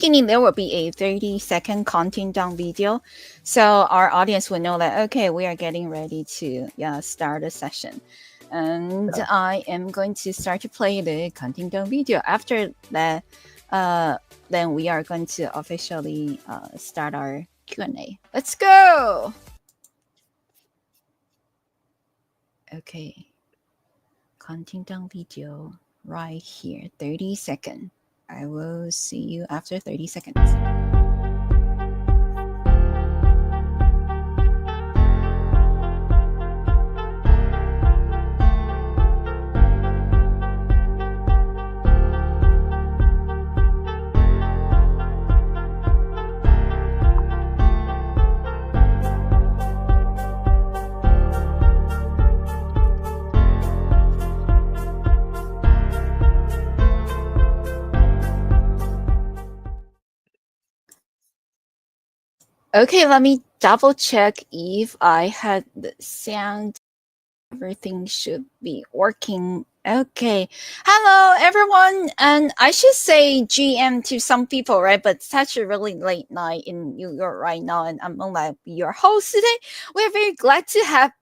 beginning, there will be a 30-second counting down video. So our audience will know that, okay, we are getting ready to start a session. And I am going to start to play the counting down video. After that, then we are going to officially start our Q&A. Let's go! Okay. Counting down video right here, 30 seconds. I will see you after 30 seconds. Okay, let me double check if I had the sound. Everything should be working. Okay. Hello, everyone. And I should say GM to some people, right? But it's actually really late night in New York right now, and I'm gonna be your host today. We're very glad to have.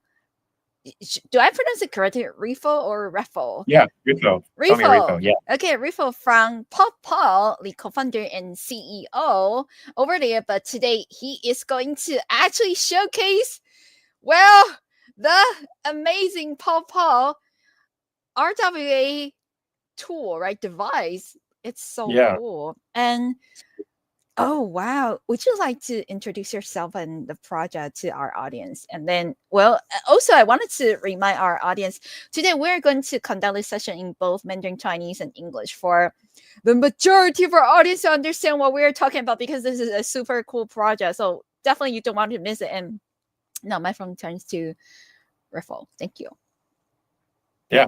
Do I pronounce it correctly? Rifo or Refo? Yeah, Rifo. Rifo. Yeah. Okay, Rifo from Puffpaw, the co-founder and CEO over there. But today he is going to actually showcase, well, the amazing Puffpaw RWA tool, right? Device. It's so cool. And oh, wow. Would you like to introduce yourself and the project to our audience? And then, well, also, I wanted to remind our audience today we're going to conduct this session in both Mandarin Chinese and English for the majority of our audience to understand what we're talking about, because this is a super cool project. So definitely you don't want to miss it. And now my phone turns to Riffle. Thank you. Yeah.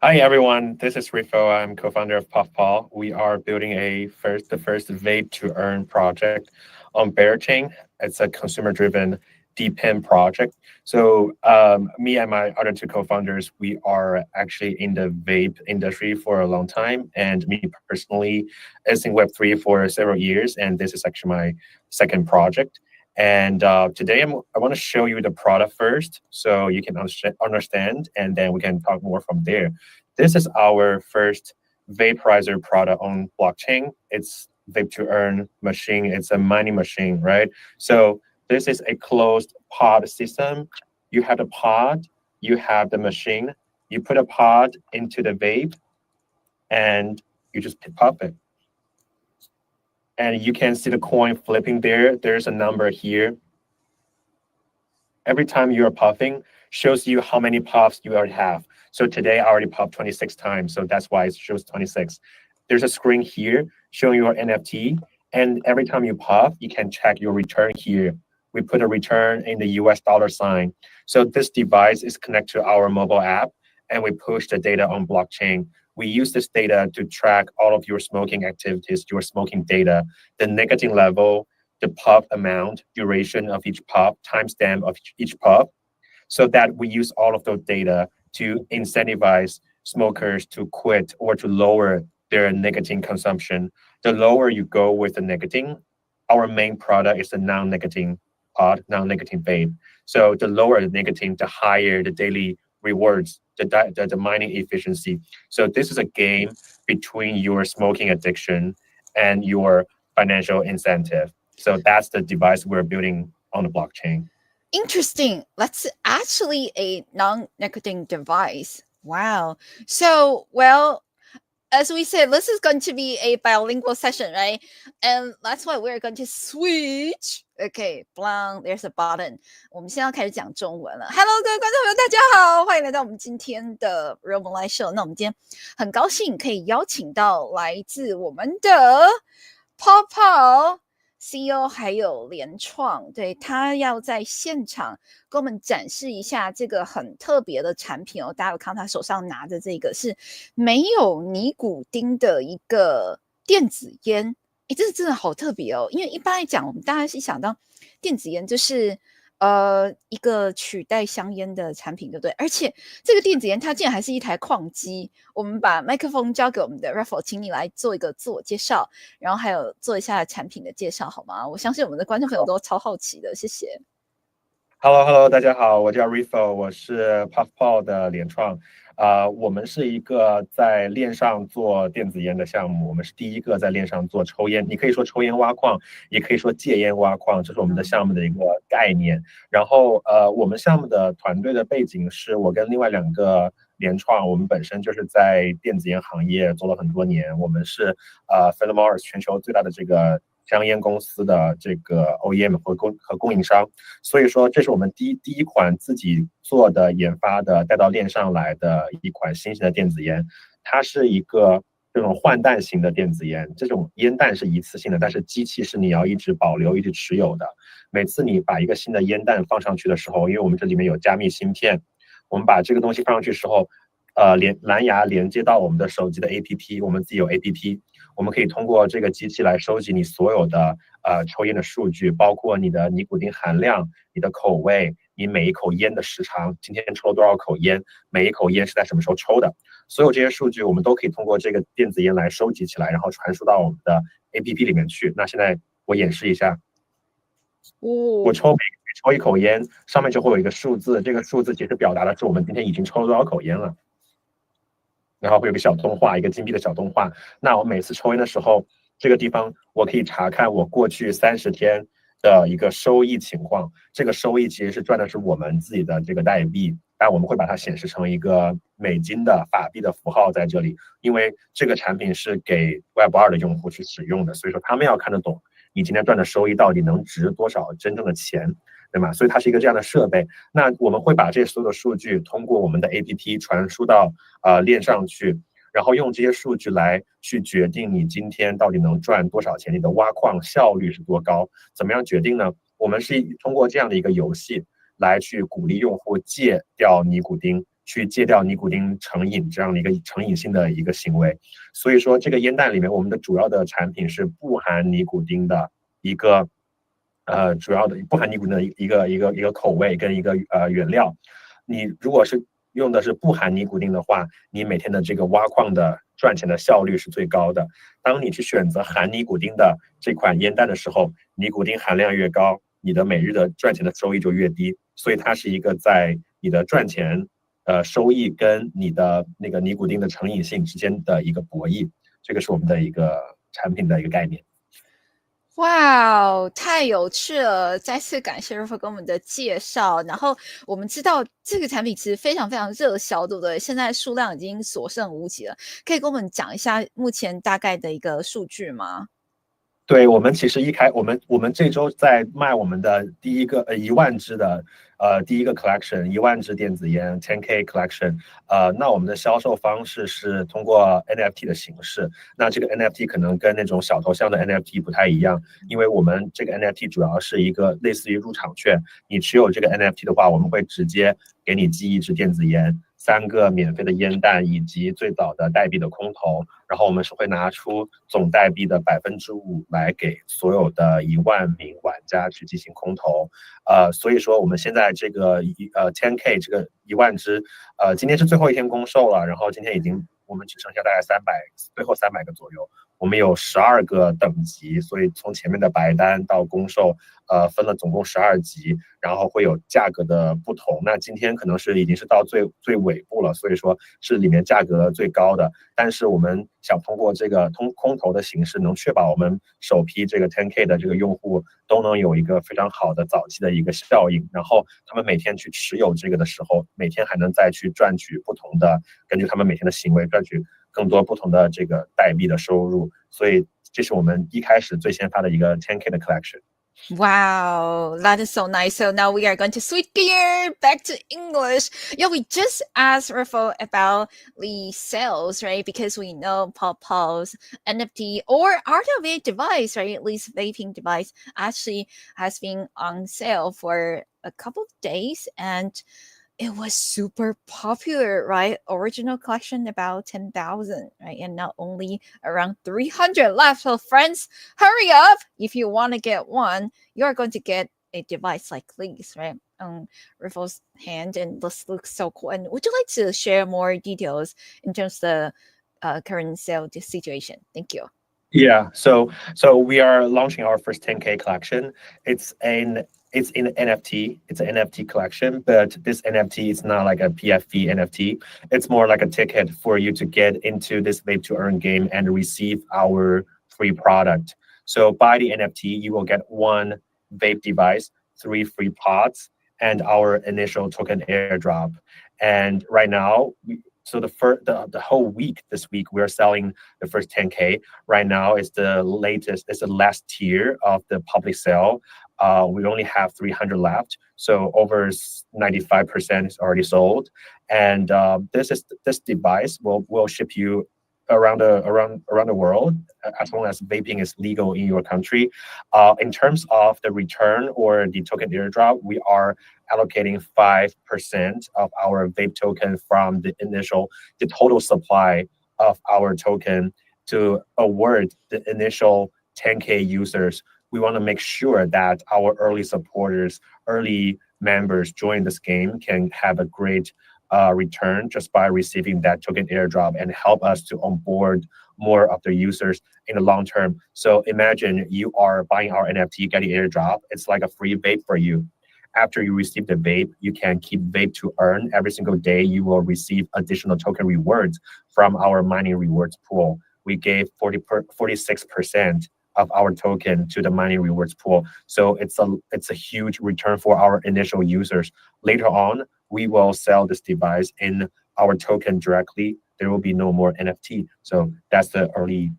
Hi, everyone. This is Rifo. I'm co-founder of Puffpaw. We are building the first vape to earn project on Bear Chain. It's a consumer-driven DPIN project. So me and my other two co-founders, we are actually in the vape industry for a long time. And me personally is in Web3 for several years. And this is actually my second project. And today I want to show you the product first so you can understand, and then we can talk more from there. This is our first vaporizer product on blockchain. It's vape to earn machine. It's a mining machine, right? So this is a closed pod system. You have the pod, you have the machine. You put a pod into the vape, and you just pop it. And you can see the coin flipping there. There's a number here. Every time you are puffing, shows you how many puffs you already have. So today I already puffed 26 times, so that's why it shows 26. There's a screen here showing your NFT, and every time you puff, you can check your return here. We put a return in the US dollar sign. So this device is connected to our mobile app, and we push the data on blockchain. We use this data to track all of your smoking activities, your smoking data, the nicotine level, the puff amount, duration of each puff, timestamp of each puff, so that we use all of those data to incentivize smokers to quit or to lower their nicotine consumption. The lower you go with the nicotine, our main product is the non-nicotine pod, non-nicotine vape. So the lower the nicotine, the higher the daily rewards, the mining efficiency. So this is a game between your smoking addiction and your financial incentive. So that's the device we're building on the blockchain. Interesting. That's actually a non-nicotine device. Wow. So, well, as we said, this is going to be a bilingual session, right? And that's why we're going to switch. Okay, blank, there's a button. 我们现在要开始讲中文了。Hello， 各位观众朋友，大家好，欢迎来到我们今天的 Real Live Show。那我们今天很高兴可以邀请到来自我们的 Puffpaw CEO 还有联创，对，他要在现场跟我们展示一下这个很特别的产品哦。大家有看他手上拿的这个是没有尼古丁的一个电子烟，这真的好特别哦。因为一般来讲，我们大家是想到电子烟就是一个取代香烟的产品，对不对？而且这个电子烟它竟然还是一台矿机。我们把麦克风交给我们的 Raffle， 请你来做一个自我介绍，然后还有做一下产品的介绍，好吗？我相信我们的观众朋友都超好奇的，谢谢。Hello，大家好，我叫 Riffle，我是 Puffpaw 的联创。我们是一个在链上做电子烟的项目，我们是第一个在链上做抽烟，你可以说抽烟挖矿，也可以说戒烟挖矿，这是我们的项目的一个概念。然后我们项目的团队的背景是我跟另外2个联创，我们本身就是在电子烟行业做了很多年，我们是Philip Morris 全球最大的这个香烟公司的这个 OEM 和供应商，所以说这是我们第一款自己做的研发的带到链上来的一款新型的电子烟，它是一个这种换弹型的电子烟，这种烟弹是一次性的，但是机器是你要一直保留、一直持有的。每次你把一个新的烟弹放上去的时候，因为我们这里面有加密芯片，我们把这个东西放上去的时候，蓝牙连接到我们的手机的 APP， 我们自己有 APP， 我们可以通过这个机器来收集你所有的抽烟的数据，包括你的尼古丁含量、你的口味、你每一口烟的时长，今天抽了多少口烟，每一口烟是在什么时候抽的，所有这些数据我们都可以通过这个电子烟来收集起来，然后传输到我们的 APP 里面去。那现在我演示一下，我抽一口烟，上面就会有一个数字，这个数字其实表达的是我们今天已经抽了多少口烟了。然后会有个小动画，一个金币的小动画。那我每次抽烟的时候，这个地方我可以查看我过去30天的一个收益情况。这个收益其实是赚的是我们自己的这个代币，但我们会把它显示成一个美金的法币的符号在这里，因为这个产品是给 Web2 的用户去使用的，所以说他们要看得懂你今天赚的收益到底能值多少真正的钱。对吗？所以它是一个这样的设备。那我们会把这所有的数据通过我们的 APP 传输到链上去，然后用这些数据来去决定你今天到底能赚多少钱，你的挖矿效率是多高。怎么样决定呢？我们是通过这样的一个游戏来去鼓励用户戒掉尼古丁，去戒掉尼古丁成瘾这样的一个成瘾性的一个行为。所以说，这个烟弹里面，我们的主要的产品是不含尼古丁的一个。主要的不含尼古丁的一个口味跟一个原料，你如果是用的是不含尼古丁的话，你每天的这个挖矿的赚钱的效率是最高的。当你去选择含尼古丁的这款烟弹的时候，尼古丁含量越高，你的每日的赚钱的收益就越低。所以它是一个在你的赚钱收益跟你的那个尼古丁的成瘾性之间的一个博弈。这个是我们的一个产品的一个概念。哇，太有趣了！再次感谢 Rafa 给我们的介绍。然后我们知道这个产品其实非常非常热销，对不对？现在数量已经所剩无几了。可以跟我们讲一下目前大概的一个数据吗？对，我们其实我们这周在卖我们的第一个1万支的第一个 collection 1万支电子烟 10K collection， 那我们的销售方式是通过 NFT 的形式。那这个 NFT 可能跟那种小头像的 NFT 不太一样，因为我们这个 NFT 主要是一个类似于入场券，你持有这个 NFT 的话，我们会直接给你寄1支电子烟。3个免费的烟弹以及最早的代币的空投，然后我们是会拿出总代币的5%来给所有的1万名玩家去进行空投，所以说我们现在这个10K 这个1万支，今天是最后一天公售了，然后今天我们只剩下大概最后300个左右。我们有12个等级，所以从前面的白单到公售，分了总共12级，然后会有价格的不同。那今天可能已经是到最尾部了，所以说是里面价格最高的。但是我们想通过这个空投的形式，能确保我们首批这个 10K 的这个用户都能有一个非常好的早期的一个效应，然后他们每天去持有这个的时候，每天还能再去赚取不同的，根据他们每天的行为赚取更多不同的这个代币的收入，所以这是我们一开始最先发的一个 10K 的 collection。Wow, that is so nice. So now we are going to switch gear back to English. Yeah, we just asked Rafael about the sales, right? Because we know Puffpaw's NFT or RWA device, right? At least vaping device actually has been on sale for a couple of days and it was super popular, right? Original collection about 10,000, right? And now only around 300 left. So friends, hurry up. If you want to get one, you're going to get a device like this, right? On Riffle's hand, and this looks so cool. And would you like to share more details in terms of the current sale situation? Thank you. Yeah, so we are launching our first 10K collection. It's an it's in NFT. It's an NFT collection, but this NFT is not like a PFP NFT. It's more like a ticket for you to get into this vape to earn game and receive our free product. So by the NFT, you will get one vape device, three free pods, and our initial token airdrop. And right now, so the whole week this week we're selling the first 10K. Right now is the latest, it's the last tier of the public sale. We only have 300 left, so over 95% is already sold. And this device will ship you around the world as long as vaping is legal in your country. In terms of the return or the token airdrop, we are allocating 5% of our vape token from the total supply of our token to award the initial 10K users. We want to make sure that our early supporters, early members join this game can have a great return just by receiving that token airdrop and help us to onboard more of the users in the long term. So imagine you are buying our NFT, getting airdrop. It's like a free vape for you. After you receive the vape, you can keep vape to earn. Every single day, you will receive additional token rewards from our mining rewards pool. We gave 46% of our token to the mining rewards pool. So it's a huge return for our initial users. Later on, we will sell this device in our token directly. There will be no more NFT. So that's the early,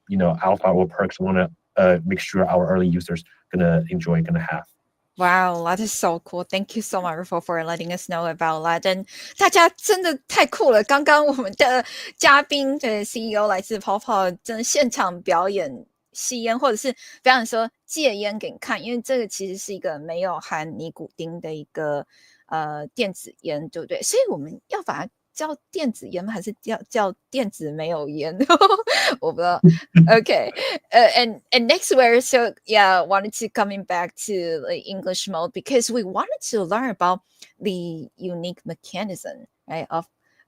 alpha or perks we want to make sure our early users gonna have. Wow, that is so cool. Thank you so much for letting us know about that. And 大家真的太酷了！刚刚我们的嘉宾的 CEO 来自泡泡，真的现场表演吸烟，或者是表演说戒烟给你看，因为这个其实是一个没有含尼古丁的一个电子烟，对不对？所以我们要把它叫电子烟吗？还是叫电子没有烟？我不知道。Okay. And next we're so yeah wanted to coming back to the English mode because we wanted to learn about the unique mechanism, right, of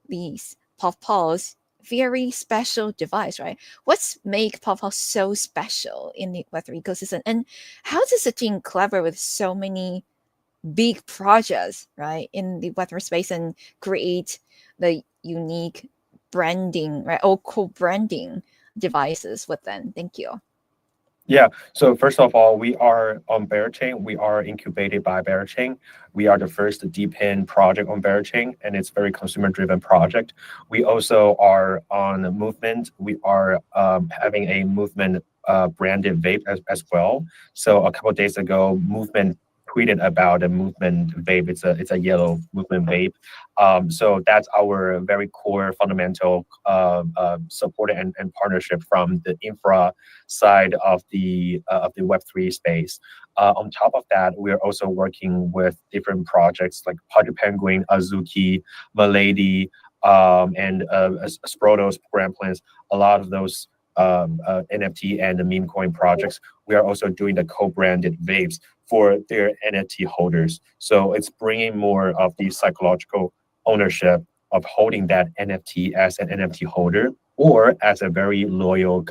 these Puffpaws very special device, right? What's make Puffpaw so special in the Web3 ecosystem, and how does the team collaborate with so many big projects, right, in the Web3 space and create the unique branding, right, or co-branding devices with them? Thank you. Yeah. So first of all, we are on Berachain. We are incubated by Berachain. We are the first DeepIn project on Berachain, and it's very consumer-driven project. We also are on a movement. We are having a movement branded vape as well. So a couple of days ago, movement tweeted about a movement vape. It's a yellow movement vape. So that's our very core fundamental support and partnership from the infra side of the Web3 space. On top of that, we are also working with different projects like Project Penguin, Azuki, Milady, and Sprotos, Grand Plans. A lot of those NFT and the meme coin projects. We are also doing the co-branded vapes for their NFT holders. So it's bringing more of the psychological ownership of holding that NFT as an NFT holder or as a very loyal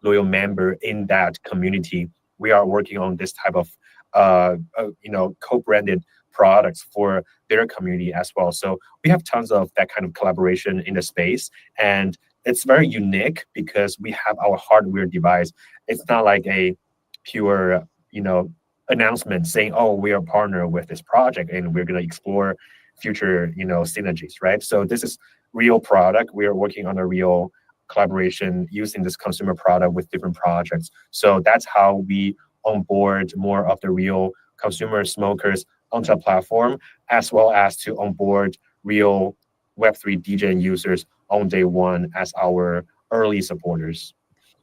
member in that community. We are working on this type of co-branded products for their community as well. So we have tons of that kind of collaboration in the space, and it's very unique because we have our hardware device. It's not like a pure announcement saying, oh, we are partner with this project and we're going to explore future synergies, right? So this is real product. We are working on a real collaboration using this consumer product with different projects. So that's how we onboard more of the real consumer smokers onto the platform, as well as to onboard real Web3 DJ users on day one as our early supporters.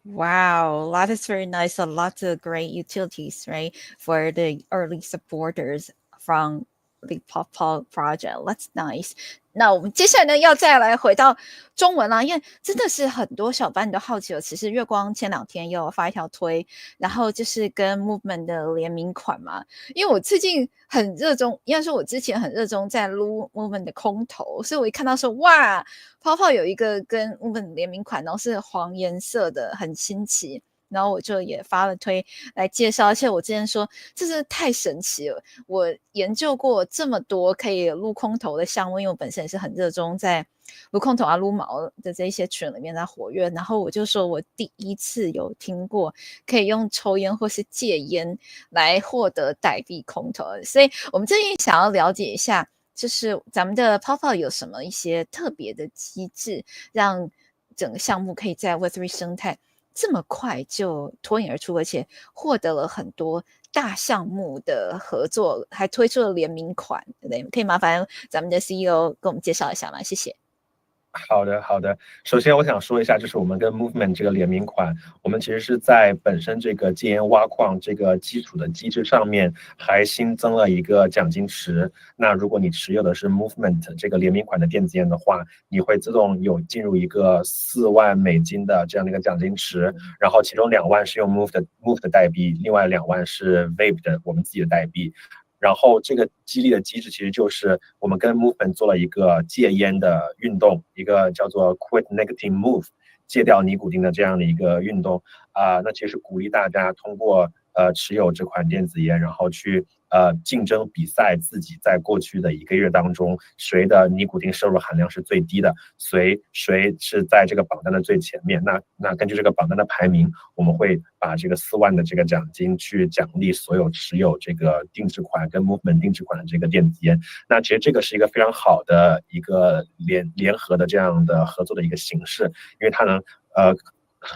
Wow, that is very nice. A lot of great utilities, right, for the early supporters from the Puffpaw project. That's nice. 那我们接下来呢，要再来回到中文啦，因为真的是很多小班都好奇了。其实月光前2天有发一条推，然后就是跟 Movement 的联名款嘛。因为我最近很热衷，应该说我之前很热衷在撸 Movement 的空投，所以我一看到说哇，泡泡有一个跟 Movement 联名款，然后是黄颜色的，很新奇。然后我就也发了推来介绍，而且我之前说这是太神奇了。我研究过这么多可以撸空投的项目，因为我本身也是很热衷在撸空投啊、撸毛的这一些群里面在活跃。然后我就说我第一次有听过可以用抽烟或是戒烟来获得代币空投，所以我们这里想要了解一下，就是咱们的Puffpaw有什么一些特别的机制，让整个项目可以在 Web3 生态这么快就脱颖而出，而且获得了很多大项目的合作，还推出了联名款，对不对？可以麻烦咱们的 CEO 跟我们介绍一下吗？谢谢。好的，好的。首先，我想说一下，就是我们跟 Movement 这个联名款，我们其实是在本身这个戒烟挖矿这个基础的机制上面，还新增了一个奖金池。那如果你持有的是 Movement 这个联名款的电子烟的话，你会自动有进入一个4万美金的这样的一个奖金池，然后其中2万是用 Move 的代币，另外2万是 Vape 的我们自己的代币。然后这个激励的机制其实就是我们跟 Movement 做了一个戒烟的运动，一个叫做 Quit Nicotine Move， 戒掉尼古丁的这样的一个运动那其实鼓励大家通过持有这款电子烟，然后去竞争比赛自己在过去的1个月当中谁的尼古丁摄入含量是最低的，谁是在这个榜单的最前面。那根据这个榜单的排名，我们会把这个4万的这个奖金去奖励所有持有这个定制款跟 Movement 定制款的这个电子烟。那其实这个是一个非常好的一个联合的这样的合作的一个形式，因为它能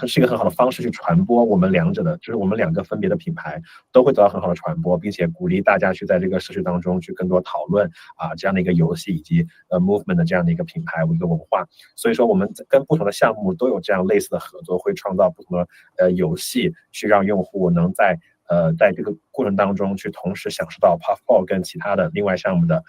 是一个很好的方式去传播我们两者的，就是我们2个分别的品牌都会得到很好的传播，并且鼓励大家去在这个社区当中去更多讨论这样的一个游戏以及Movement 的这样的一个品牌一个文化。所以说我们跟不同的项目都有这样类似的合作，会创造不同的游戏，去让用户能在这个过程当中去同时享受到 Puffpaw 跟其他的另外项目的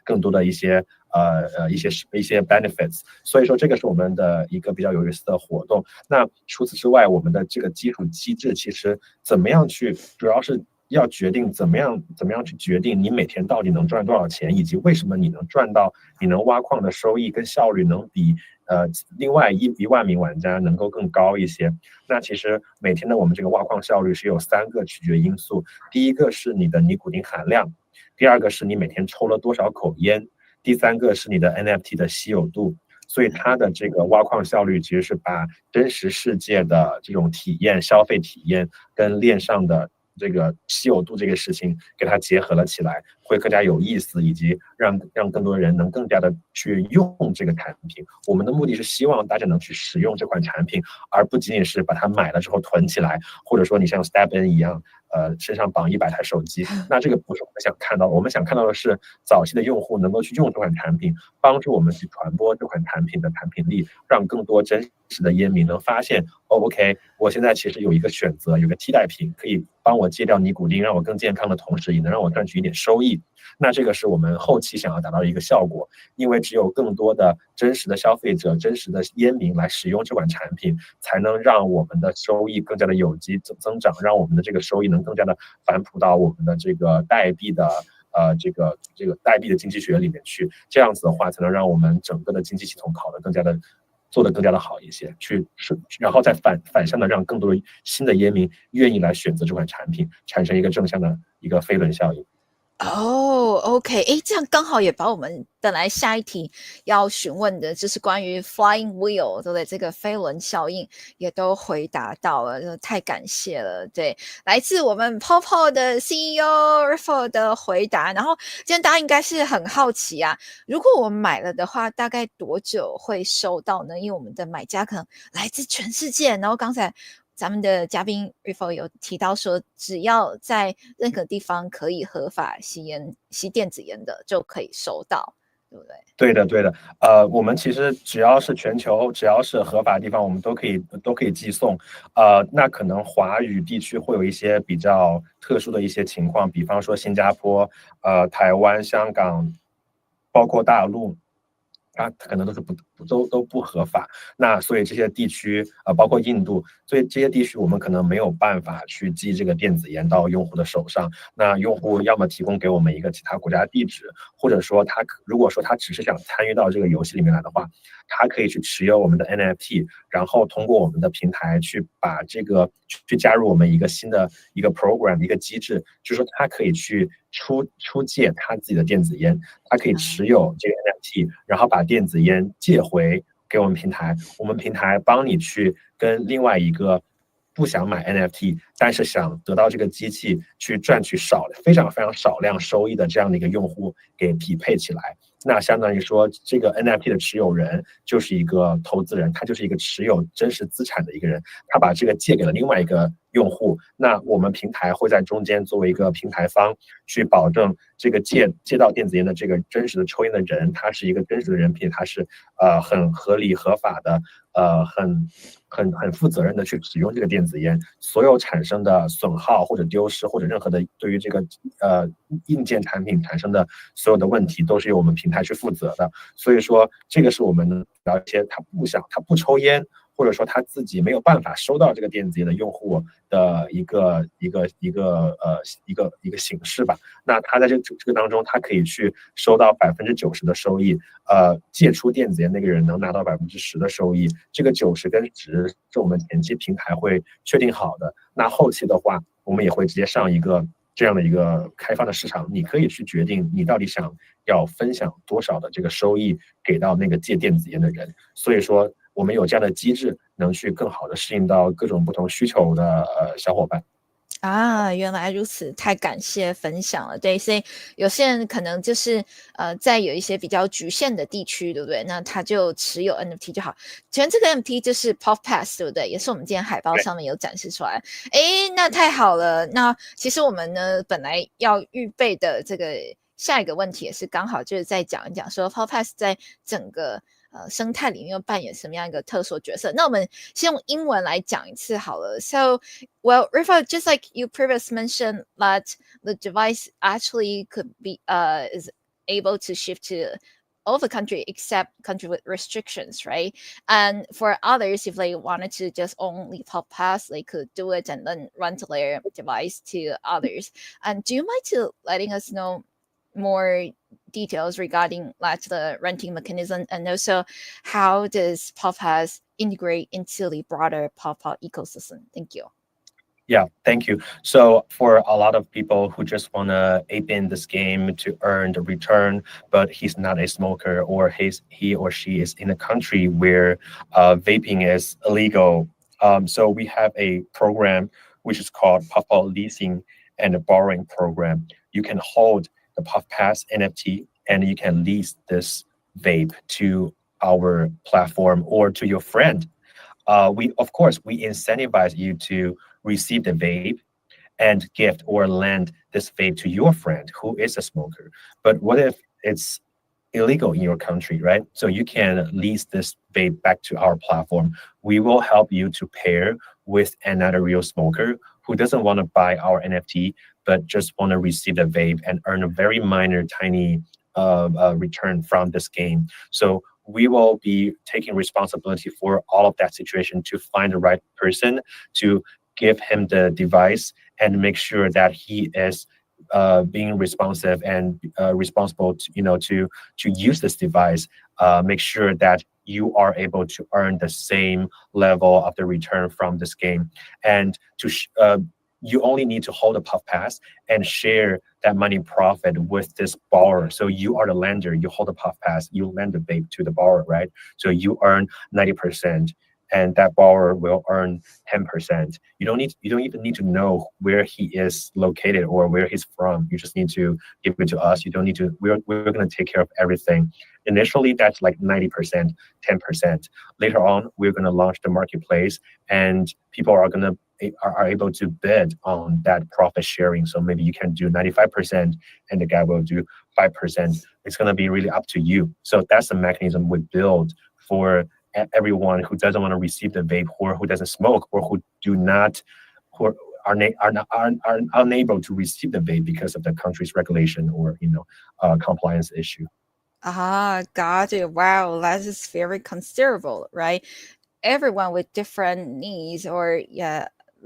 更多的一些benefits。 所以说这个是我们的一个比较有意思的活动。那除此之外，我们的这个基础机制其实怎么样去，主要是要决定怎么样去决定你每天到底能赚多少钱，以及为什么你能赚到，你能挖矿的收益跟效率能比另外1万名玩家能够更高一些。那其实每天的我们这个挖矿效率是有3个取决因素，第一个是你的尼古丁含量，第2个是你每天抽了多少口烟，第3个是你的 NFT 的稀有度。所以它的这个挖矿效率其实是把真实世界的这种体验、消费体验跟链上的这个稀有度这个事情给它结合了起来，会更加有意思，以及让更多人能更加的去用这个产品。我们的目的是希望大家能去使用这款产品，而不仅仅是把它买了之后囤起来，或者说你像 Stepin 一样身上绑100台手机。那这个不是我们想看到的，我们想看到的是早期的用户能够去用这款产品，帮助我们去传播这款产品的产品力，让更多真实的烟民能发现OK， 我现在其实有一个选择，有个替代品可以帮我戒掉尼古丁，让我更健康的同时，也能让我赚取一点收益。那这个是我们后期想要达到的一个效果，因为只有更多的真实的消费者、真实的烟民来使用这款产品，才能让我们的收益更加的有机增长，让我们的这个收益能更加的反哺到我们的这个代币的这个代币的经济学里面去。这样子的话，才能让我们整个的经济系统做得更加的好一些，然后再反向的让更多新的烟民愿意来选择这款产品，产生一个正向的一个飞轮效应。OK， 这样刚好也把我们本来下一题要询问的，就是关于 Flywheel 对不对？这个飞轮效应也都回答到了，太感谢了。对，来自我们 Puffpaw 的 CEO Rifo 的回答。然后今天大家应该是很好奇啊，如果我们买了的话，大概多久会收到呢？因为我们的买家可能来自全世界，然后刚才咱们的嘉宾 Rifo 有提到说，只要在任何地方可以合法吸电子烟的就可以收到，对不对？对的，我们其实只要是全球，只要是合法的地方，我们都可以寄送。那可能华语地区会有一些比较特殊的一些情况，比方说新加坡、台湾、香港，包括大陆。它可能都是都不合法，那所以这些地区包括印度，所以这些地区我们可能没有办法去寄这个电子烟到用户的手上。那用户要么提供给我们一个其他国家的地址，或者说如果说他只是想参与到这个游戏里面来的话，他可以去持有我们的 NFT，然后通过我们的平台去把这个去加入我们一个新的一个 program 一个机制，就是说他可以去出借他自己的电子烟，他可以持有这个 NFT，然后把电子烟借回给我们平台，我们平台帮你去跟另外一个不想买 NFT，但是想得到这个机器去赚取非常非常少量收益的这样的一个用户给匹配起来。那相当于说，这个 NFT 的持有人就是一个投资人，他就是一个持有真实资产的一个人，他把这个借给了另外一个用户。那我们平台会在中间作为一个平台方，去保证这个借到电子烟的这个真实的抽烟的人，他是一个真实的人品，他是很合理合法的，很负责任的去使用这个电子烟，所有产生的损耗或者丢失或者任何的对于这个硬件产品产生的所有的问题，都是由我们平台去负责的。所以说，这个是我们了解他不抽烟，或者说他自己没有办法收到这个电子烟的用户的一个形式吧。那他在这个当中，他可以去收到90%的收益，借出电子烟那个人能拿到10%的收益。这个90跟10是我们前期平台会确定好的。那后期的话，我们也会直接上一个这样的一个开放的市场，你可以去决定你到底想要分享多少的这个收益给到那个借电子烟的人。所以说，我们有这样的机制，能去更好的适应到各种不同需求的小伙伴。啊，原来如此，太感谢分享了。对，所以有些人可能就是在有一些比较局限的地区，对不对？那他就持有 NFT 就好。全这个 NFT 就是 Puffpaw， 对不对？也是我们今天海报上面有展示出来。诶，那太好了。那其实我们呢，本来要预备的这个下一个问题也是刚好就是在讲一讲说 Puffpaw 在整个生态里面又扮演什么样一个特殊角色？那我们先用英文来讲一次好了。So, well, Rifa, just like you previously mentioned, that the device actually could be is able to shift to all the country except country with restrictions, right? And for others, if they wanted to just only pop pass, they could do it and then rent their device to others. And do you mind to letting us know more details regarding like the renting mechanism and also how does Puffpaw integrate into the broader Puffpaw ecosystem? Thank you. Yeah, thank you. So for a lot of people who just want to ape in this game to earn the return, but he's not a smoker or he or she is in a country where vaping is illegal. So we have a program which is called Puffpaw Leasing and Borrowing Program. You can hold the Puffpass NFT and you can lease this vape to our platform or to your friend. We incentivize you to receive the vape and gift or lend this vape to your friend who is a smoker. But what if it's illegal in your country, right? So you can lease this vape back to our platform. We will help you to pair with another real smoker who doesn't want to buy our NFT, but just want to receive the vape and earn a very minor, tiny return from this game. So we will be taking responsibility for all of that situation to find the right person to give him the device and make sure that he is being responsive and responsible to use this device. Make sure that you are able to earn the same level of the return from this game, and you only need to hold a puff pass and share that money profit with this borrower. So you are the lender, you hold a puff pass, you lend the vape to the borrower, right? So you earn 90%, and that borrower will earn 10%. You don't even need to know where he is located or where he's from. You just need to give it to us. You don't need to. We're going to take care of everything. Initially, that's like 90%, 10%. Later on, we're going to launch the marketplace, and people are going to are able to bid on that profit sharing. So maybe you can do 95% and the guy will do 5%. It's going to be really up to you. So that's the mechanism we build for everyone who doesn't want to receive the vape, or who doesn't smoke, or who are unable to receive the vape because of the country's regulation or compliance issue. Got it. Wow, that is very considerable, right? Everyone with different needs, or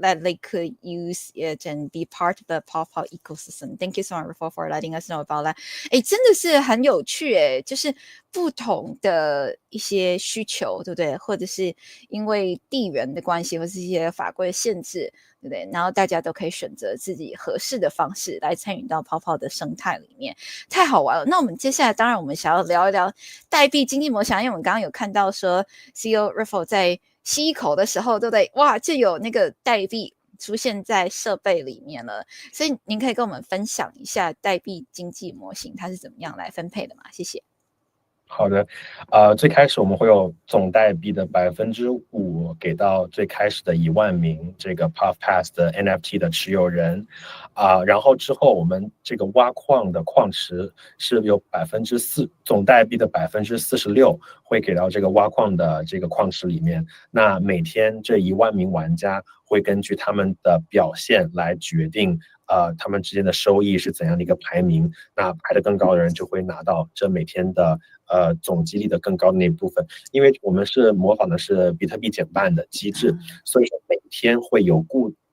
that they could use it and be part of the Puffpaw ecosystem. Thank you so much for letting us know about that. 真的是很有趣就是不同的一些需求，对不对？或者是因为地缘的关系，或是一些法规的限制，对不对？然后大家都可以选择自己合适的方式来参与到Puffpaw的生态里面，太好玩了。那我们接下来，当然我们想要聊一聊代币经济模型，因为我们刚刚有看到说 CEO Riffle 在吸一口的时候，对不对？哇，就有那个代币出现在设备里面了。所以您可以跟我们分享一下代币经济模型它是怎么样来分配的吗？谢谢。好的，最开始我们会有总代币的5%给到最开始的1万名这个 Puffpaw 的 NFT 的持有人，然后之后我们这个挖矿的矿池是有4%，总代币的46%会给到这个挖矿的这个矿池里面。那每天这1万名玩家会根据他们的表现来决定他们之间的收益是怎样的一个排名，那排得更高的人就会拿到这每天的总激励的更高的那一部分。因为我们是模仿的是比特币减半的机制，所以说每天会有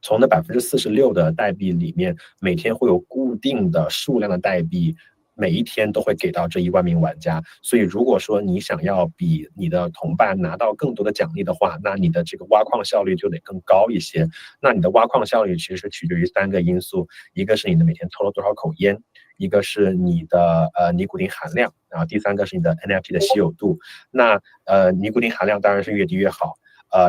从那46%的代币里面，每天会有固定的数量的代币，每一天都会给到这1万名玩家。所以如果说你想要比你的同伴拿到更多的奖励的话，那你的这个挖矿效率就得更高一些。那你的挖矿效率其实取决于3个因素，一个是你的每天抽了多少口烟，一个是你的尼古丁含量，然后第3个是你的 NFT 的稀有度。那尼古丁含量当然是越低越好。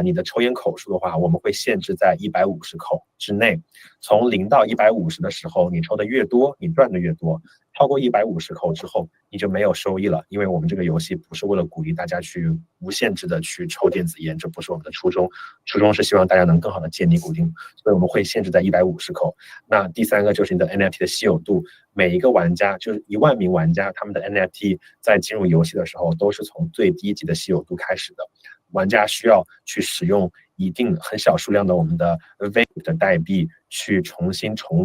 你的抽烟口数的话，我们会限制在150口之内。从0到150的时候，你抽的越多，你赚的越多。超过150口之后，你就没有收益了，因为我们这个游戏不是为了鼓励大家去无限制的去抽电子烟，这不是我们的初衷。初衷是希望大家能更好的戒尼古丁，所以我们会限制在150口。那第3个就是你的 NFT 的稀有度，每一个玩家就是1万名玩家，他们的 NFT 在进入游戏的时候都是从最低级的稀有度开始的。玩家需要去使用一定很小数量的我们的 vape 的代币去重新重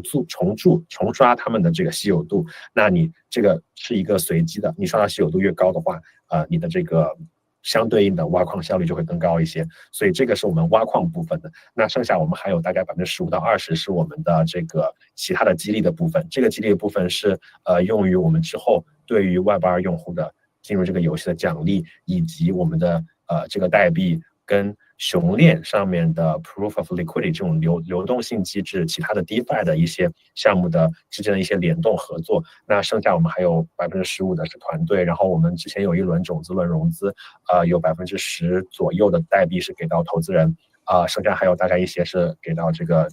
刷他们的这个稀有度。那你这个是一个随机的，你刷到稀有度越高的话，你的这个相对应的挖矿效率就会更高一些。所以这个是我们挖矿部分的。那剩下我们还有大概15%到20%是我们的这个其他的激励的部分。这个激励的部分是用于我们之后对于 Web2 用户的进入这个游戏的奖励，以及我们的这个代币跟熊链上面的 Proof of Liquidity 这种流动性机制，其他的 DeFi 的一些项目的之间的一些联动合作。那剩下我们还有15%的是团队，然后我们之前有一轮种子轮融资，有10%左右的代币是给到投资人，剩下还有大概一些是给到这个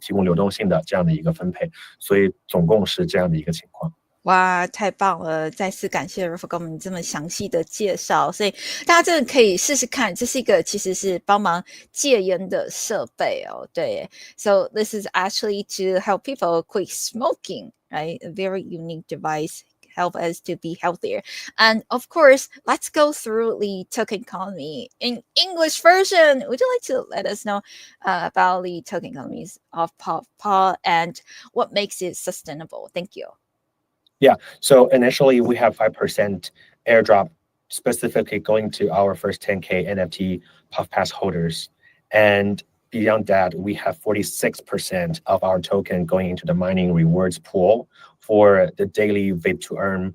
提供流动性的这样的一个分配，所以总共是这样的一个情况。哇，太棒了！再次感谢 Riffle 给我们这么详细的介绍，所以大家真的可以试试看，这是一个其实是帮忙戒烟的设备哦。对 ，So this is actually to help people quit smoking, right? A very unique device. Help us to be healthier. And of course, let's go through the token economy in English version. Would you like to let us know about the token economies of Puffpaw and what makes it sustainable? Thank you. Yeah, so initially we have 5% airdrop specifically going to our first 10K NFT Puffpass holders. And beyond that, we have 46% of our token going into the mining rewards pool for the daily vape to earn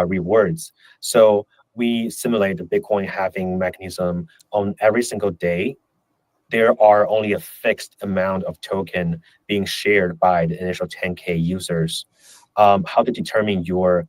rewards. So we simulate the Bitcoin halving mechanism on every single day. There are only a fixed amount of token being shared by the initial 10K users. How to determine your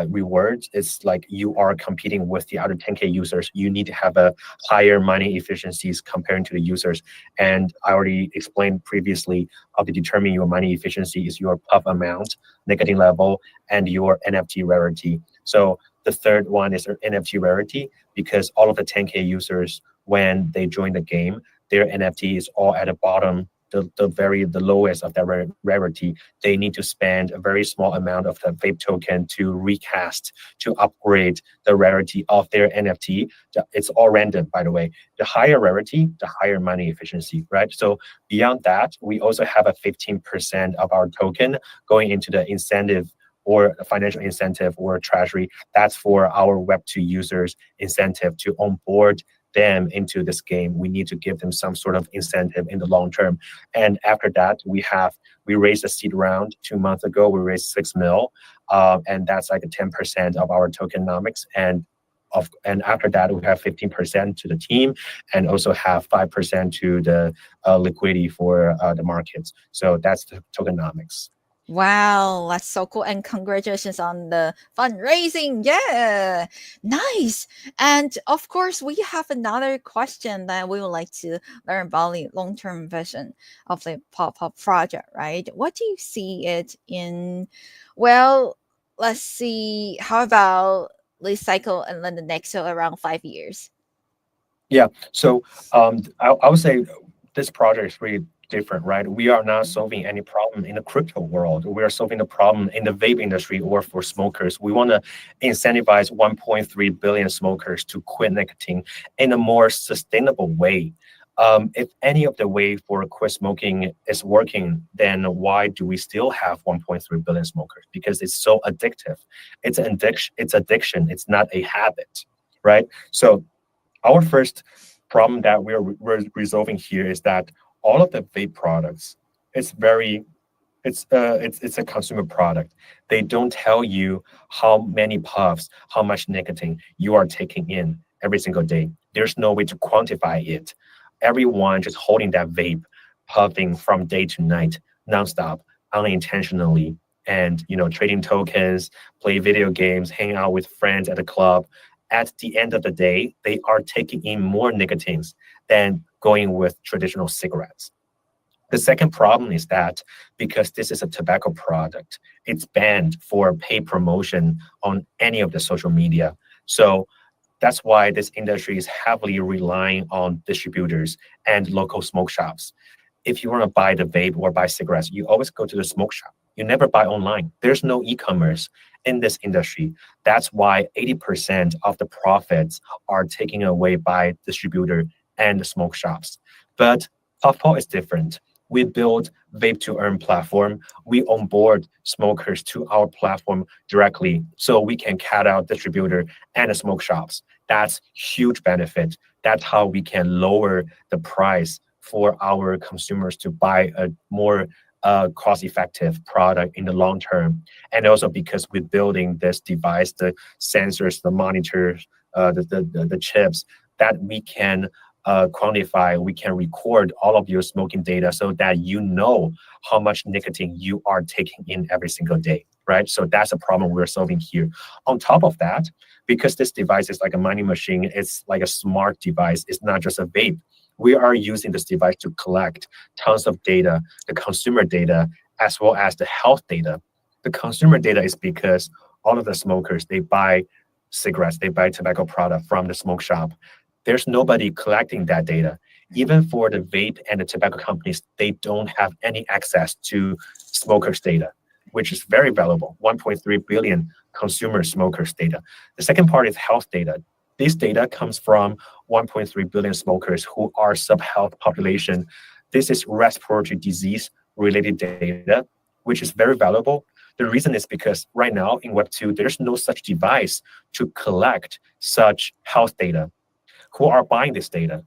rewards is like you are competing with the other 10K users. You need to have a higher mining efficiencies comparing to the users. And I already explained previously how to determine your mining efficiency is your puff amount, nicotine level, and your NFT rarity. So the third one is NFT rarity, because all of the 10K users, when they join the game, their NFT is all at the bottom the lowest of that rarity, they need to spend a very small amount of the vape token to recast, to upgrade the rarity of their NFT. It's all random, by the way. The higher rarity, the higher money efficiency, right? So beyond that, we also have a 15% of our token going into the incentive or financial incentive or treasury. That's for our Web2 users incentive to onboard them into this game. We need to give them some sort of incentive in the long term. And after that, we raised a seed round 2 months ago. We raised 6 mil, and that's like a 10% of our tokenomics. And after that, we have 15% to the team, and also have 5% to the liquidity for the markets. So that's the tokenomics. Wow, that's so cool. And congratulations on the fundraising. Yeah, nice. And of course, we have another question that we would like to learn about the long-term vision of the pop-up project, right? What do you see it in? Well, let's see. How about the cycle and then the next, so around 5 years? Yeah. So I would say this project is really different, right? We are not solving any problem in the crypto world. We are solving the problem in the vape industry or for smokers. We want to incentivize 1.3 billion smokers to quit nicotine in a more sustainable way. If any of the way for quit smoking is working, then why do we still have 1.3 billion smokers? Because it's so addictive. It's an addiction. It's addiction. It's not a habit, right? So our first problem that we're resolving here is that all of the vape products, it's a consumer product. They don't tell you how many puffs, how much nicotine you are taking in every single day. There's no way to quantify it. Everyone just holding that vape, puffing from day to night, nonstop, unintentionally, and trading tokens, play video games, hang out with friends at a club. At the end of the day, they are taking in more nicotines than going with traditional cigarettes. The second problem is that because this is a tobacco product, it's banned for paid promotion on any of the social media. So that's why this industry is heavily relying on distributors and local smoke shops. If you want to buy the vape or buy cigarettes, you always go to the smoke shop. You never buy online. There's no e-commerce in this industry. That's why 80% of the profits are taken away by distributor and the smoke shops. But Puffpaw is different. We build vape to earn platform. We onboard smokers to our platform directly, so we can cut out distributor and the smoke shops. That's huge benefit. That's how we can lower the price for our consumers to buy a more cost-effective product in the long term. And also because we're building this device, the sensors, the monitors, the chips, that we can quantify, we can record all of your smoking data so that you know how much nicotine you are taking in every single day, right? So that's a problem we're solving here. On top of that, because this device is like a money machine, it's like a smart device, it's not just a vape. We are using this device to collect tons of data, the consumer data, as well as the health data. The consumer data is because all of the smokers, they buy cigarettes, they buy tobacco product from the smoke shop. There's nobody collecting that data. Even for the vape and the tobacco companies, they don't have any access to smokers' data, which is very valuable, 1.3 billion consumer smokers' data. The second part is health data. This data comes from 1.3 billion smokers who are sub-health population. This is respiratory disease related data, which is very valuable. The reason is because right now in Web2, there's no such device to collect such health data. Who are buying this data?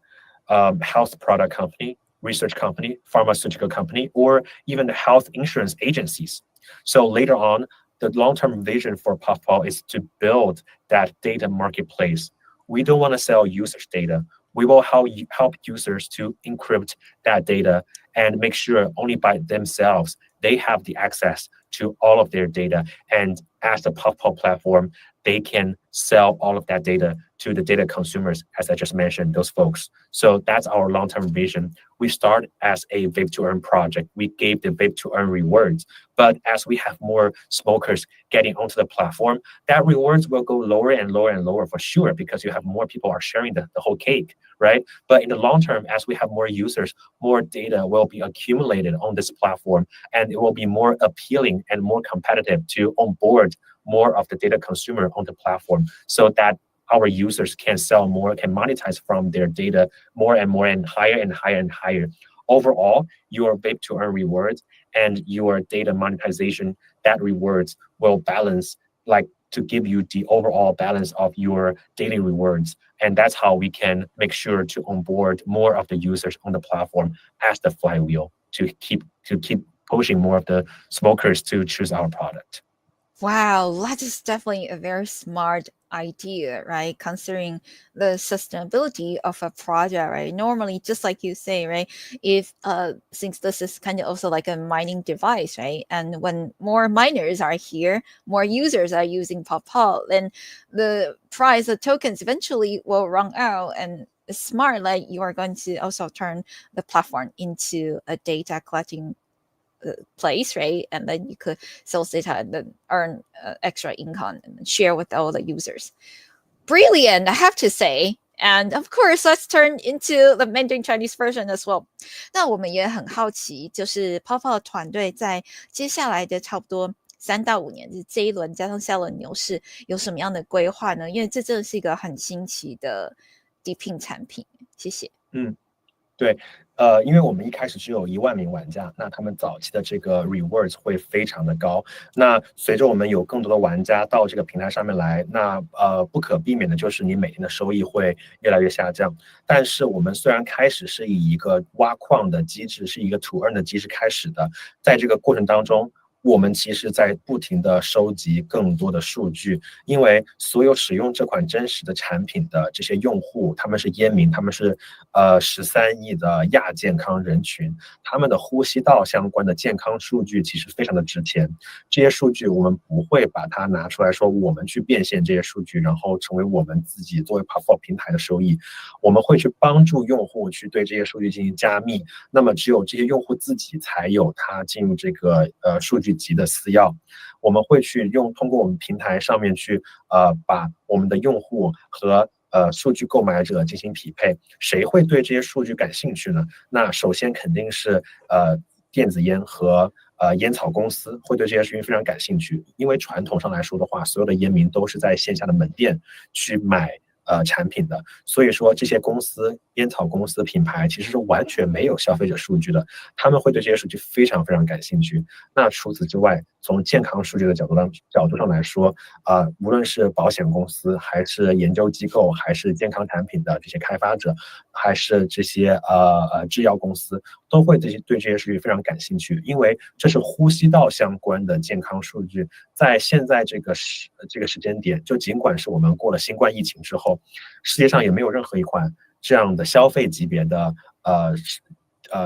Health product company, research company, pharmaceutical company, or even the health insurance agencies. So later on, the long-term vision for Puffpaw is to build that data marketplace. We don't want to sell users' data. We will help users to encrypt that data and make sure only by themselves they have the access to all of their data. And as the Puffpaw platform, they can sell all of that data to the data consumers, as I just mentioned, those folks. So that's our long-term vision. We start as a vape to earn project. We gave the vape to earn rewards, but as we have more smokers getting onto the platform, that rewards will go lower and lower and lower for sure, because you have more people are sharing the whole cake, right? But in the long term, as we have more users, more data will be accumulated on this platform, and it will be more appealing and more competitive to onboard more of the data consumer on the platform, so that our users can sell more, can monetize from their data more and more and higher and higher and higher. Overall, your vape to earn rewards and your data monetization, that rewards will balance, like to give you the overall balance of your daily rewards. And that's how we can make sure to onboard more of the users on the platform as the flywheel to keep pushing more of the smokers to choose our product. Wow, that is definitely a very smart idea, right? Considering the sustainability of a project, right? Normally, just like you say, right? If since this is kind of also like a mining device, right? And when more miners are here, more users are using Puffpaw, then the price of tokens eventually will run out. And it's smart, like you are going to also turn the platform into a data collecting place, right? And then you could sell data and then earn extra income and share with all the users. Brilliant, I have to say. And of course, let's turn into the Mandarin Chinese version as well. 那我们也很好奇，就是 Puffpaw 团队在接下来的差不多3到5年，就是这一轮加上下轮牛市，有什么样的规划呢？因为这真的是一个很新奇的 Deepin 产品。谢谢。对，因为我们一开始只有1万名玩家，那他们早期的这个 rewards 会非常的高。那随着我们有更多的玩家到这个平台上面来，那不可避免的就是你每天的收益会越来越下降。但是我们虽然开始是以一个挖矿的机制，是一个to earn的机制开始的，在这个过程当中，我们其实在不停的收集更多的数据，因为所有使用这款真实的产品的这些用户，他们是烟民，他们是13亿的亚健康人群，他们的呼吸道相关的健康数据其实非常的值钱。这些数据我们不会把它拿出来说我们去变现这些数据，然后成为我们自己作为 Puffpaw 平台的收益，我们会去帮助用户去对这些数据进行加密。那么只有这些用户自己才有他进入这个数据集的私钥。我们会去通过我们平台上面去把我们的用户和数据购买者进行匹配。谁会对这些数据感兴趣呢？那首先肯定是电子烟和烟草公司会对这些事情非常感兴趣，因为传统上来说的话，所有的烟民都是在线下的门店去买产品的，所以说这些公司，烟草公司品牌其实是完全没有消费者数据的，他们会对这些数据非常非常感兴趣。那除此之外，从健康数据的角度上来说，无论是保险公司，还是研究机构，还是健康产品的这些开发者，还是这些制药公司，都会对这些数据非常感兴趣，因为这是呼吸道相关的健康数据。在现在这个时间点，就尽管是我们过了新冠疫情之后，世界上也没有任何一款这样的消费级别的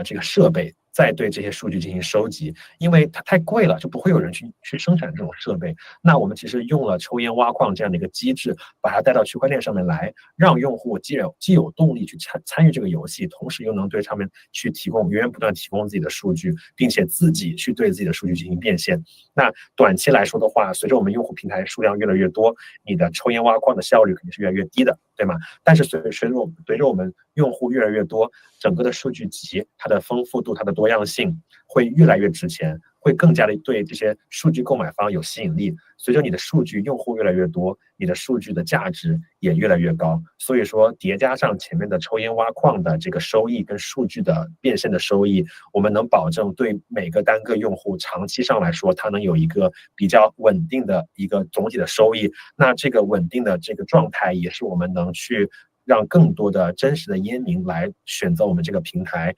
这个设备再对这些数据进行收集，因为它太贵了，就不会有人去生产这种设备。那我们其实用了抽烟挖矿这样的一个机制，把它带到区块链上面来，让用户既有动力去参与这个游戏，同时又能对上面去源源不断提供自己的数据，并且自己去对自己的数据进行变现。那短期来说的话，随着我们用户平台数量越来越多，你的抽烟挖矿的效率肯定是越来越低的，对吗？但是随着我们用户越来越多，整个的数据集它的丰富度、它的多样性会越来越值钱，会更加的对这些数据购买方有吸引力。随着你的数据用户越来越多，你的数据的价值也越来越高。所以说，叠加上前面的抽烟挖矿的这个收益跟数据的变现的收益，我们能保证对每个单个用户长期上来说，它能有一个比较稳定的一个总体的收益。那这个稳定的这个状态，也是我们能去让更多的真实的烟民来选择我们这个平台，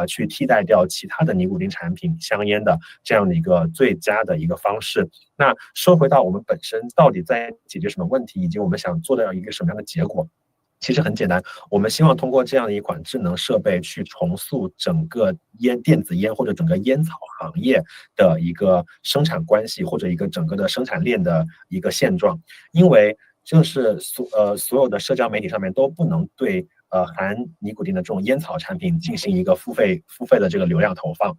去替代掉其他的尼古丁产品、香烟的这样的一个最佳的一个方式。那说回到我们本身到底在解决什么问题，以及我们想做到一个什么样的结果。其实很简单，我们希望通过这样的一款智能设备去重塑整个电子烟或者整个烟草行业的一个生产关系，或者一个整个的生产链的一个现状。因为就是所有的社交媒体上面都不能对含尼古丁的这种烟草产品进行一个付费的这个流量投放，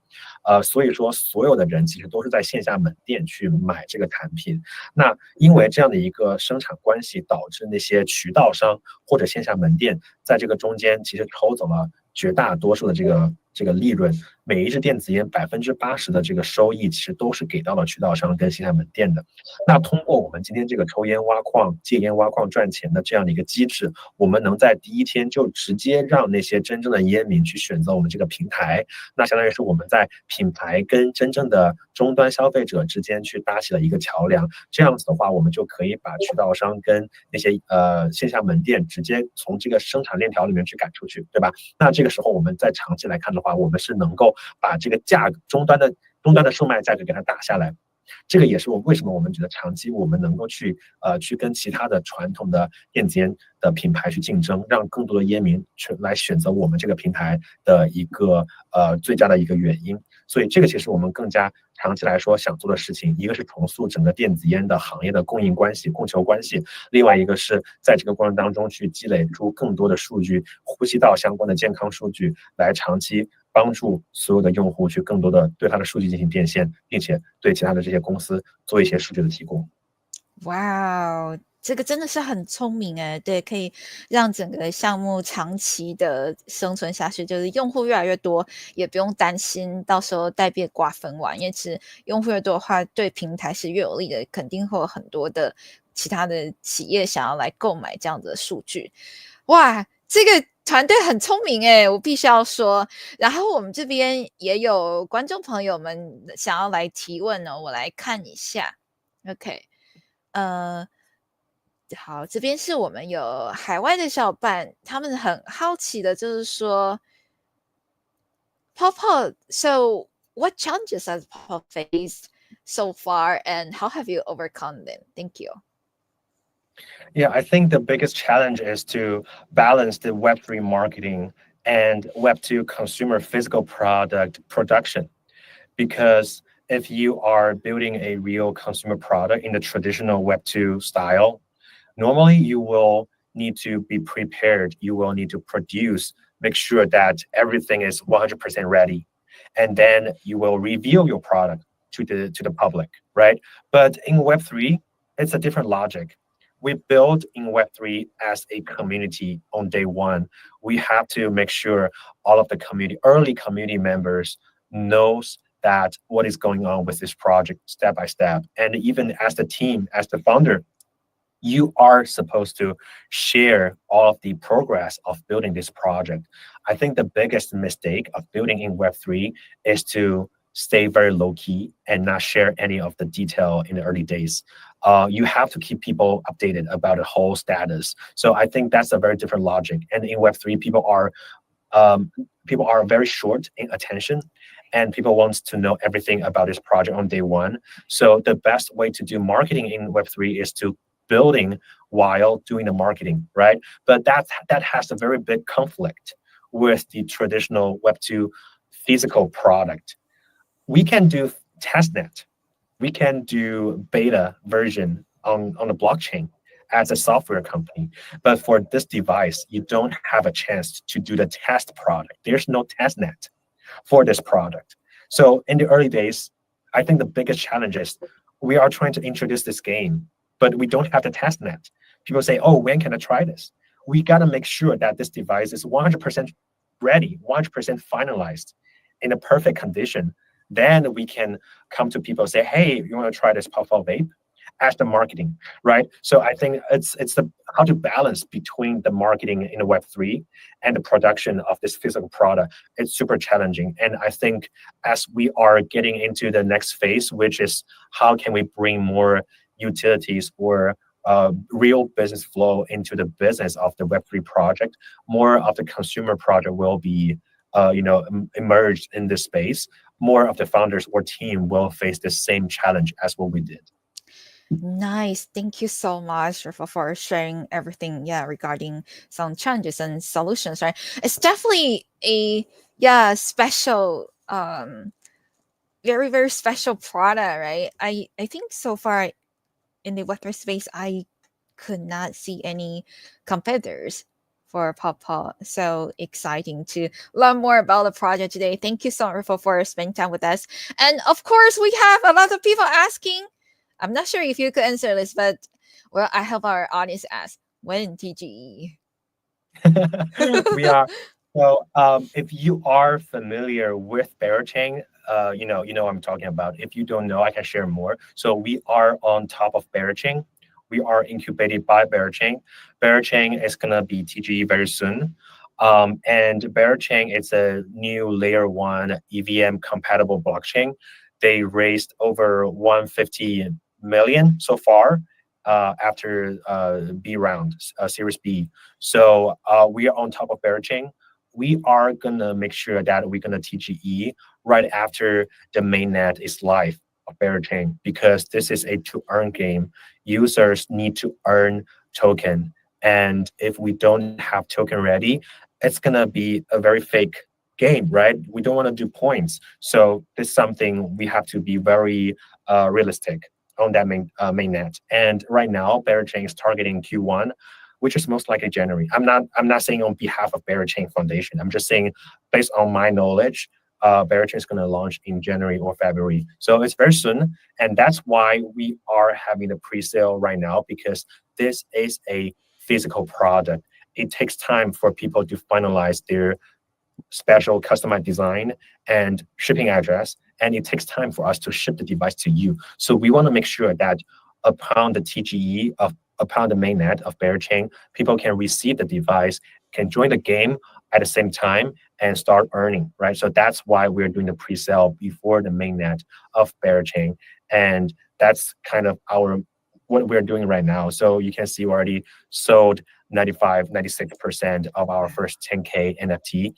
所以说所有的人其实都是在线下门店去买这个产品。那因为这样的一个生产关系，导致那些渠道商或者线下门店在这个中间其实抽走了绝大多数的这个利润。每一支电子烟80%的这个收益其实都是给到了渠道商跟线下门店的。那通过我们今天这个抽烟挖矿、戒烟挖矿赚钱的这样的一个机制，我们能在第一天就直接让那些真正的烟民去选择我们这个平台，那相当于是我们在品牌跟真正的终端消费者之间去搭起了一个桥梁。这样子的话，我们就可以把渠道商跟那些线下门店直接从这个生产链条里面去赶出去，对吧？那这个时候我们在长期来看的话，我们是能够把这个价格终端的售卖价格给它打下来。这个也是为什么我们觉得长期我们能够去跟其他的传统的电子烟的品牌去竞争，让更多的烟民来选择我们这个平台的一个最佳的一个原因。所以这个其实我们更加长期来说想做的事情，一个是重塑整个电子烟的行业的供应关系、供求关系，另外一个是在这个过程当中去积累出更多的数据，呼吸道相关的健康数据，来长期帮助所有的用户去更多的对它的数据进行变现，并且对其他的这些公司做一些数据的提供。哇，这个真的是很聪明诶，对，可以让整个项目长期的生存下去，就是用户越来越多，也不用担心到时候代币瓜分完，因为其实用户越多的话，对平台是越有利的，肯定会有很多的其他的企业想要来购买这样的数据。哇，这个团队很聪明诶，我必须要说。然后我们这边也有观众朋友们想要来提问哦，我来看一下。OK，好，这边是我们有海外的小伙伴，他们很好奇的就是说，Puffpaw, so what challenges has Puffpaw faced so far and how have you overcome them? Thank you. Yeah, I think the biggest challenge is to balance the Web3 marketing and Web2 consumer physical product production. Because if you are building a real consumer product in the traditional Web2 style, normally you will need to be prepared. You will need to produce, make sure that everything is 100% ready. And then you will reveal your product to the public, right? But in Web3, it's a different logic. We build in Web3 as a community on day one. We have to make sure all of the early community members knows that what is going on with this project step by step. And even as the team, as the founder, you are supposed to share all of the progress of building this project. I think the biggest mistake of building in Web3 is to stay very low key and not share any of the detail in the early days. You have to keep people updated about the whole status. So I think that's a very different logic. And in Web3, people are very short in attention, and people want to know everything about this project on day one. So the best way to do marketing in Web3 is to building while doing the marketing, right? But that has a very big conflict with the traditional Web2 physical product. We can do testnet, we can do beta version on the blockchain as a software company. But for this device, you don't have a chance to do the test product. There's no testnet for this product. So in the early days, I think the biggest challenge is we are trying to introduce this game, but we don't have the testnet. People say, oh, when can I try this? We got to make sure that this device is 100% ready, 100% finalized in a perfect condition. Then we can come to people and say, hey, you want to try this Puffpaw vape? As the marketing, right? So I think it's the how to balance between the marketing in the Web3 and the production of this physical product. It's super challenging. And I think as we are getting into the next phase, which is how can we bring more utilities or real business flow into the business of the Web3 project, more of the consumer project will be emerged in this space. More of the founders or team will face the same challenge as what we did. Nice. Thank you so much for sharing everything. Yeah, regarding some challenges and solutions. Right. It's definitely a special very very special product. Right. I think so far in the Web3 space, I could not see any competitors for Puffpaw. So exciting to learn more about the project today. Thank you so much for spending time with us. And of course, we have a lot of people asking. I'm not sure if you could answer this, but well, I hope our audience ask when TGE. We are. So, if you are familiar with Berachain, you know what I'm talking about. If you don't know, I can share more. So we are on top of Berachain. We are incubated by Berachain. Berachain is gonna be TGE very soon. And Berachain is a new layer one EVM compatible blockchain. They raised over 150 million so far after B round, Series B. So we are on top of Berachain. We are gonna make sure that we're gonna TGE right after the mainnet is live of Berachain because this is a to earn game. Users need to earn token, and if we don't have token ready, it's gonna be a very fake game, right? We don't want to do points, so this is something we have to be very realistic on that mainnet. And right now, Berachain is targeting Q1, which is most likely January. I'm not saying on behalf of Berachain Foundation. I'm just saying based on my knowledge, Berachain is going to launch in January or February. So it's very soon, and that's why we are having the pre-sale right now because this is a physical product. It takes time for people to finalize their special customized design and shipping address, and it takes time for us to ship the device to you. So we want to make sure that upon the TGE of upon the mainnet of Berachain, people can receive the device, can join the game at the same time and start earning, right? So that's why we're doing the pre-sale before the mainnet of Berachain. And that's kind of our what we're doing right now. So you can see we already sold 95, 96% of our first 10K NFT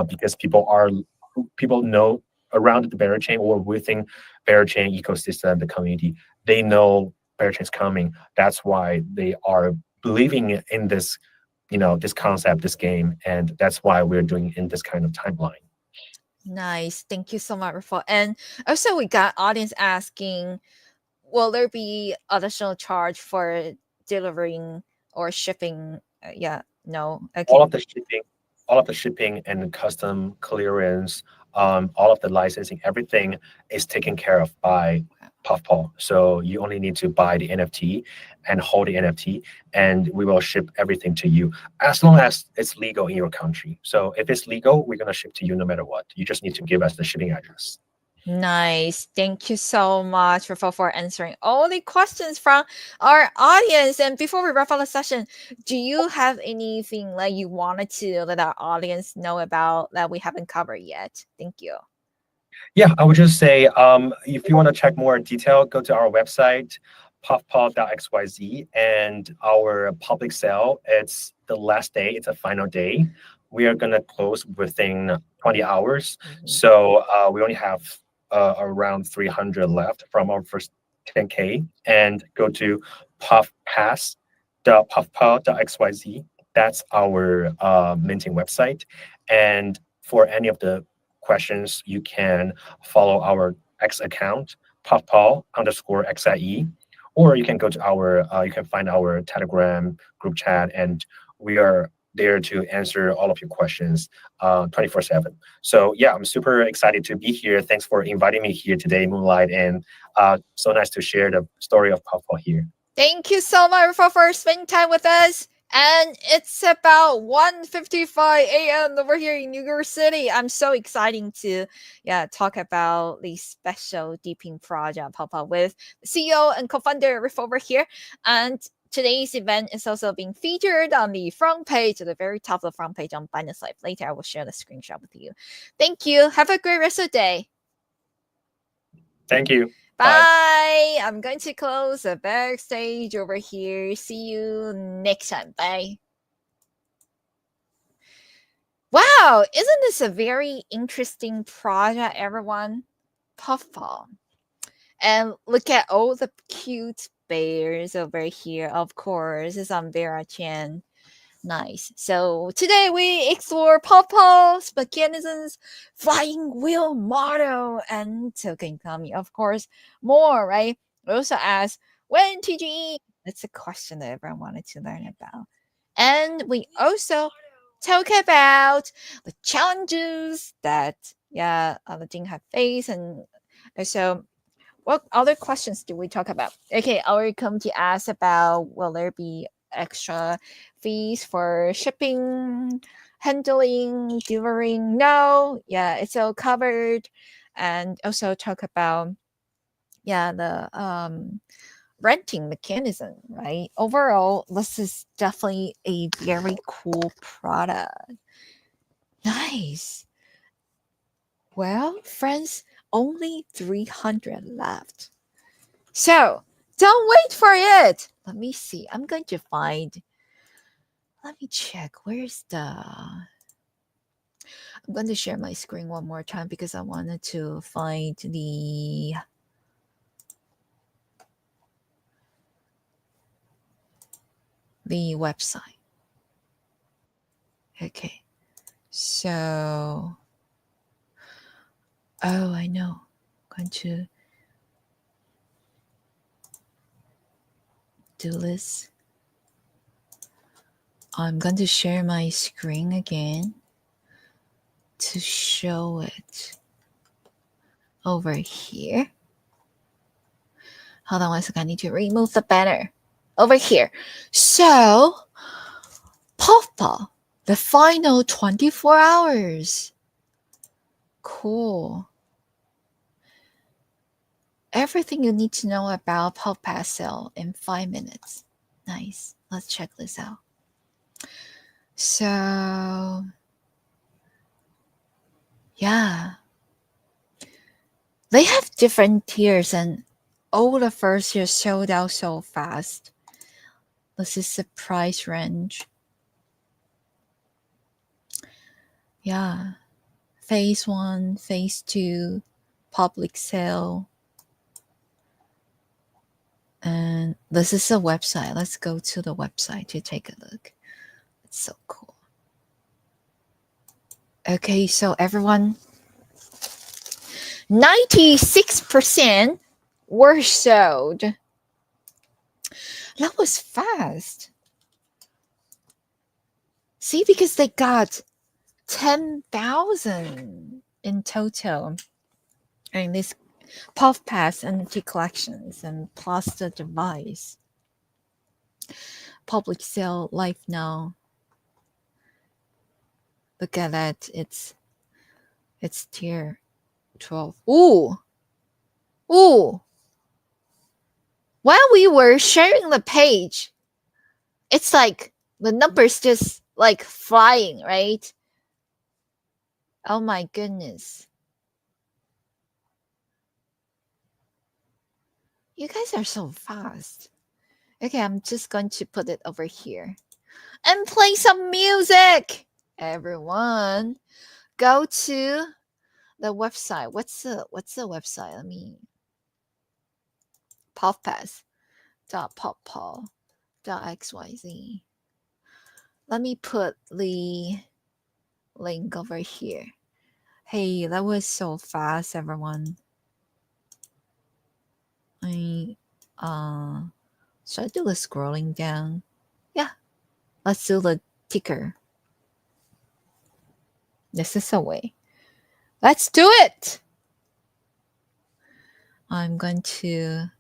because people know around the Berachain or within Berachain ecosystem, the community, they know Berachain is coming. That's why they are believing in this, this concept, this game, and that's why we're doing in this kind of timeline. Nice. Thank you so much, Rafal. And also, we got audience asking, will there be additional charge for delivering or shipping? No. Okay. all of the shipping, all of the shipping and custom clearance, all of the licensing, everything is taken care of by Puffpaw. So you only need to buy the NFT and hold the NFT, and we will ship everything to you as long as it's legal in your country. So if it's legal, we're gonna ship to you no matter what. You just need to give us the shipping address. Nice. Thank you so much, for answering all the questions from our audience. And before we wrap up the session, do you have anything like you wanted to let our audience know about that we haven't covered yet? Thank you. Yeah, I would just say if you want to check more detail, go to our website, puffpaw.xyz, and our public sale. It's the last day, it's a final day. We are going to close within 20 hours. So we only have around 300 left from our first 10K. And go to puffpass.puffpaw.xyz. That's our minting website. And for any of the questions, you can follow our X account, puffpaw_XIE, or you can go to you can find our Telegram group chat, and we are there to answer all of your questions 24/7. So yeah, I'm super excited to be here. Thanks for inviting me here today, Moonlight, and so nice to share the story of Puffpaw here. Thank you so much for spending time with us. And it's about 1:55 a.m. over here in New York City. I'm so excited to talk about the special deeping project Puffpaw with CEO and co-founder Riff over here. And today's event is also being featured on the front page, at the very top of the front page on Binance Live. Later, I will share the screenshot with you. Thank you. Have a great rest of the day. Thank you. Bye. I'm going to close the backstage over here. See you next time. Bye. Wow, isn't this a very interesting project, everyone? Puffball. And look at all the cute bears over here. Of course, some Vera Chan. Nice. So today we explore Puffpaw's mechanisms, flying wheel model, and tokenomics. Of course, more, right? We also ask when TGE. That's a question that everyone wanted to learn about. And we also talk about the challenges that the team have faced, and also what other questions do we talk about? Okay, our committee asked about will there be extra fees for shipping, handling, delivering? No, it's all covered. And also talk about the renting mechanism, right? Overall, this is definitely a very cool product. Nice. Well, friends, only 300 left. So don't wait for it. Let me see. I'm going to find. Let me check. Where's the. I'm going to share my screen one more time because I wanted to find the website. Okay. So. Oh, I know. I'm going to do this. I'm going to share my screen again to show it over here. Hold on one second. I need to remove the banner over here. So, Puffpaw, the final 24 hours. Cool. Everything you need to know about Puffpaw sale in 5 minutes. Nice. Let's check this out. So, yeah. They have different tiers and all the first year sold out so fast. This is the price range. Yeah. Phase 1, Phase 2, public sale. And this is a website. Let's go to the website to take a look. It's so cool. Okay, so everyone, 96% were sold. That was fast. See, because they got 10,000 in total in this Puffpaw NFT collections and plus the device. Public sale live now. Look at that. It's tier 12. Ooh. While we were sharing the page, it's like the numbers just like flying, right? Oh my goodness. You guys are so fast. Okay, I'm just going to put it over here and play some music. Everyone, go to the website. What's the website? Let me puffpass.puffpaw.xyz. Let me put the link over here. Hey, that was so fast, everyone. Should I do the scrolling down? Yeah. Let's do the ticker. This is a way. Let's do it. I'm going to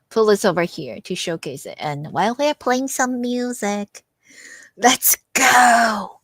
pull this over here to showcase it. And while we're playing some music, let's go.